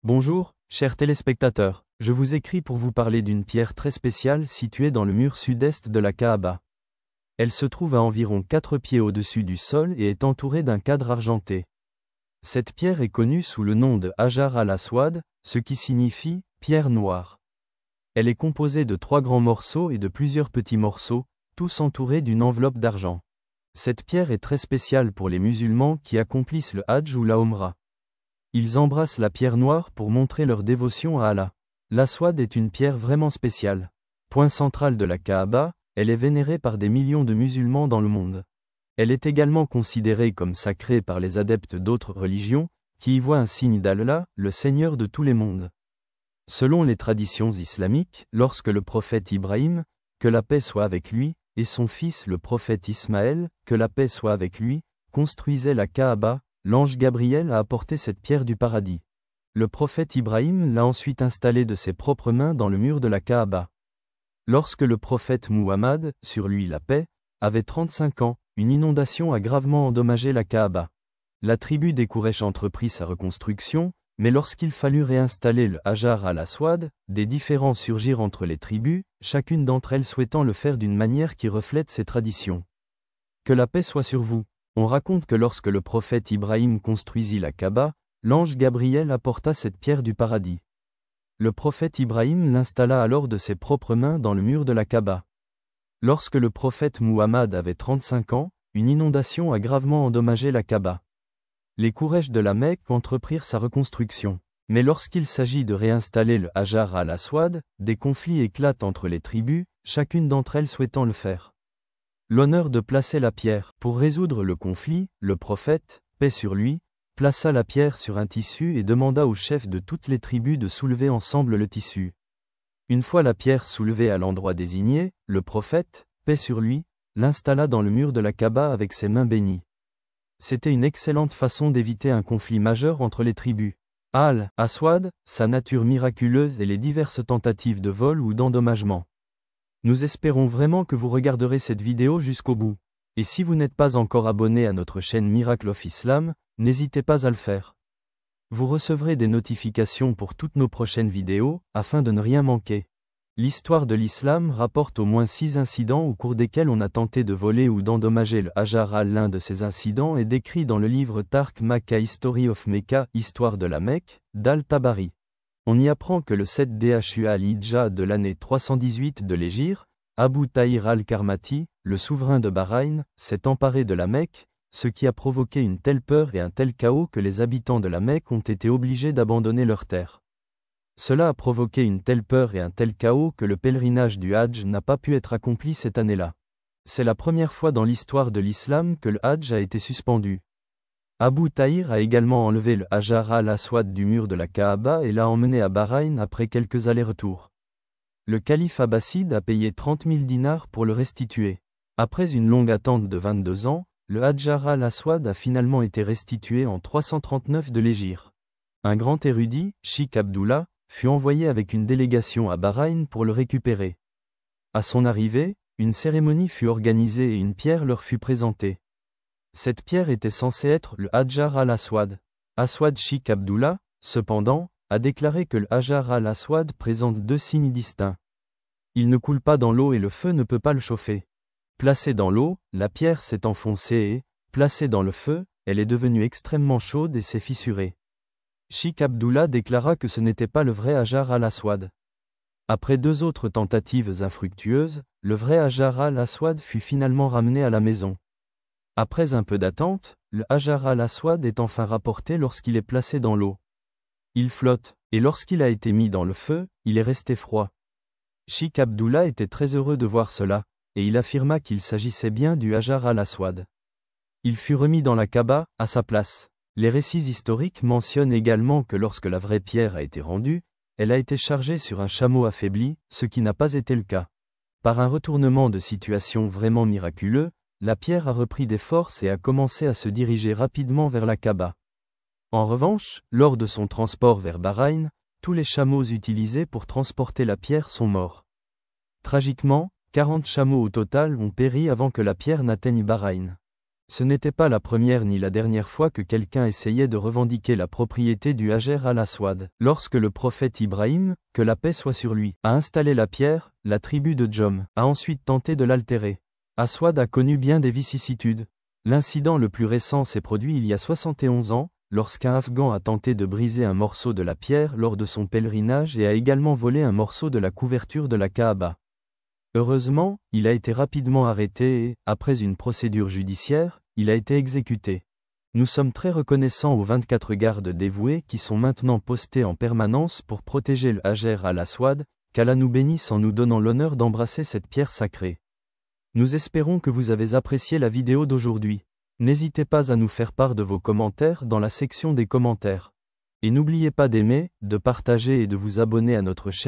Bonjour, chers téléspectateurs, je vous écris pour vous parler d'une pierre très spéciale située dans le mur sud-est de la Kaaba. Elle se trouve à environ 4 pieds au-dessus du sol et est entourée d'un cadre argenté. Cette pierre est connue sous le nom de Hajar al-Aswad, ce qui signifie « pierre noire ». Elle est composée de 3 grands morceaux et de plusieurs petits morceaux, tous entourés d'une enveloppe d'argent. Cette pierre est très spéciale pour les musulmans qui accomplissent le Hajj ou la Omra. Ils embrassent la pierre noire pour montrer leur dévotion à Allah. L'Aswad est une pierre vraiment spéciale. Point central de la Kaaba, elle est vénérée par des millions de musulmans dans le monde. Elle est également considérée comme sacrée par les adeptes d'autres religions, qui y voient un signe d'Allah, le Seigneur de tous les mondes. Selon les traditions islamiques, lorsque le prophète Ibrahim, que la paix soit avec lui, et son fils le prophète Ismaël, que la paix soit avec lui, construisaient la Kaaba, l'ange Gabriel a apporté cette pierre du paradis. Le prophète Ibrahim l'a ensuite installée de ses propres mains dans le mur de la Kaaba. Lorsque le prophète Muhammad, sur lui la paix, avait 35 ans, une inondation a gravement endommagé la Kaaba. La tribu des Quraysh entreprit sa reconstruction, mais lorsqu'il fallut réinstaller le Hajar al-Aswad, des différends surgirent entre les tribus, chacune d'entre elles souhaitant le faire d'une manière qui reflète ses traditions. Que la paix soit sur vous. On raconte que lorsque le prophète Ibrahim construisit la Kaaba, l'ange Gabriel apporta cette pierre du paradis. Le prophète Ibrahim l'installa alors de ses propres mains dans le mur de la Kaaba. Lorsque le prophète Muhammad avait 35 ans, une inondation a gravement endommagé la Kaaba. Les Quraysh de la Mecque entreprirent sa reconstruction. Mais lorsqu'il s'agit de réinstaller le Hajar al-Aswad, des conflits éclatent entre les tribus, chacune d'entre elles souhaitant le faire. L'honneur de placer la pierre. Pour résoudre le conflit, le prophète, paix sur lui, plaça la pierre sur un tissu et demanda aux chefs de toutes les tribus de soulever ensemble le tissu. Une fois la pierre soulevée à l'endroit désigné, le prophète, paix sur lui, l'installa dans le mur de la Kaaba avec ses mains bénies. C'était une excellente façon d'éviter un conflit majeur entre les tribus. Al-Aswad, sa nature miraculeuse et les diverses tentatives de vol ou d'endommagement. Nous espérons vraiment que vous regarderez cette vidéo jusqu'au bout. Et si vous n'êtes pas encore abonné à notre chaîne Miracle of Islam, n'hésitez pas à le faire. Vous recevrez des notifications pour toutes nos prochaines vidéos, afin de ne rien manquer. L'histoire de l'islam rapporte au moins 6 incidents au cours desquels on a tenté de voler ou d'endommager le Hajar al. L'un de ces incidents est décrit dans le livre Tark Makka History of Mecca, Histoire de la Mecque, d'Al-Tabari. On y apprend que le 7 Dhu al-Hijja de l'année 318 de l'Hégire, Abu Tahir al-Karmati, le souverain de Bahreïn, s'est emparé de la Mecque, ce qui a provoqué une telle peur et un tel chaos que les habitants de la Mecque ont été obligés d'abandonner leurs terres. Cela a provoqué une telle peur et un tel chaos que le pèlerinage du Hadj n'a pas pu être accompli cette année-là. C'est la première fois dans l'histoire de l'islam que le Hadj a été suspendu. Abu Tahir a également enlevé le Hajar al-Aswad du mur de la Kaaba et l'a emmené à Bahreïn après quelques allers-retours. Le calife abbasside a payé 30 000 dinars pour le restituer. Après une longue attente de 22 ans, le Hajar al-Aswad a finalement été restitué en 339 de l'Hégire. Un grand érudit, Sheikh Abdullah, fut envoyé avec une délégation à Bahreïn pour le récupérer. À son arrivée, une cérémonie fut organisée et une pierre leur fut présentée. Cette pierre était censée être le Hajar al-Aswad. Aswad Sheikh Abdullah, cependant, a déclaré que le Hajar al-Aswad présente 2 signes distincts. Il ne coule pas dans l'eau et le feu ne peut pas le chauffer. Placée dans l'eau, la pierre s'est enfoncée et, placée dans le feu, elle est devenue extrêmement chaude et s'est fissurée. Sheikh Abdullah déclara que ce n'était pas le vrai Hajar al-Aswad. Après 2 autres tentatives infructueuses, le vrai Hajar al-Aswad fut finalement ramené à la maison. Après un peu d'attente, le Hajar al-Aswad est enfin rapporté lorsqu'il est placé dans l'eau. Il flotte, et lorsqu'il a été mis dans le feu, il est resté froid. Sheikh Abdullah était très heureux de voir cela, et il affirma qu'il s'agissait bien du Hajar al-Aswad. Il fut remis dans la Kaaba, à sa place. Les récits historiques mentionnent également que lorsque la vraie pierre a été rendue, elle a été chargée sur un chameau affaibli, ce qui n'a pas été le cas. Par un retournement de situation vraiment miraculeux, la pierre a repris des forces et a commencé à se diriger rapidement vers la Kaaba. En revanche, lors de son transport vers Bahreïn, tous les chameaux utilisés pour transporter la pierre sont morts. Tragiquement, 40 chameaux au total ont péri avant que la pierre n'atteigne Bahreïn. Ce n'était pas la première ni la dernière fois que quelqu'un essayait de revendiquer la propriété du Hajar al-Aswad. Lorsque le prophète Ibrahim, que la paix soit sur lui, a installé la pierre, la tribu de Djom a ensuite tenté de l'altérer. Aswad a connu bien des vicissitudes. L'incident le plus récent s'est produit il y a 71 ans, lorsqu'un Afghan a tenté de briser un morceau de la pierre lors de son pèlerinage et a également volé un morceau de la couverture de la Kaaba. Heureusement, il a été rapidement arrêté et, après une procédure judiciaire, il a été exécuté. Nous sommes très reconnaissants aux 24 gardes dévoués qui sont maintenant postés en permanence pour protéger le Hajar al-Aswad, qu'Allah nous bénisse en nous donnant l'honneur d'embrasser cette pierre sacrée. Nous espérons que vous avez apprécié la vidéo d'aujourd'hui. N'hésitez pas à nous faire part de vos commentaires dans la section des commentaires. Et n'oubliez pas d'aimer, de partager et de vous abonner à notre chaîne.